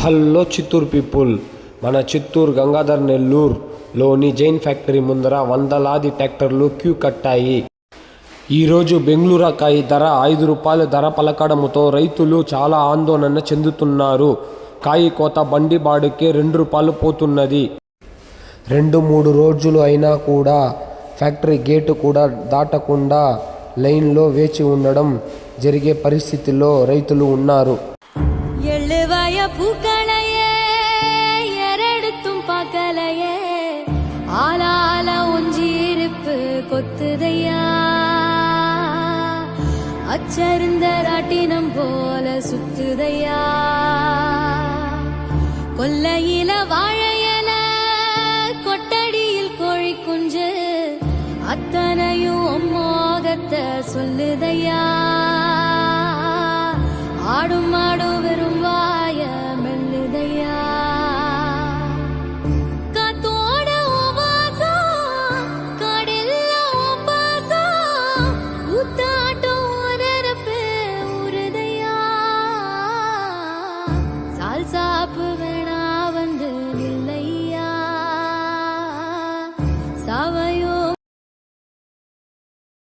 Hello Chittoor people, మన చిత్తూరు గంగాధర్ నెల్లూరులోని Jain factory ముందర వందలాది ట్రాక్టర్లు క్యూ కట్టాయి. ఈరోజు బెంగళూరుకాయ ధర 5 రూపాయలు ధర పలకడంతో రైతులు చాలా ఆందోళన చెందుతున్నారు. కాయ కోత బండి బాడుకే 2 రూపాయలు పోతున్నది. 2-3 రోజులు అయినా కూడా ఫ్యాక్టరీ గేటు కూడా దాటకుండా లైన్లో వేచి ఉండడం జరిగే పరిస్థితిలో రైతులు ఉన్నారు. ಎಳ್ಳುವಯ ಪೂಕಳೆಯೇ ಎರಡು தும்பாக்கலையே ஆளால ஒஞ்சிருப்பு கொத்துதையா அச்சருந்த ராட்டினம் போல சுத்துதையா கொல்லையில வாழையல கொட்டடியில் கோழி குஞ்சு அத்தனையும் மோகத்தை சொல்லுதையா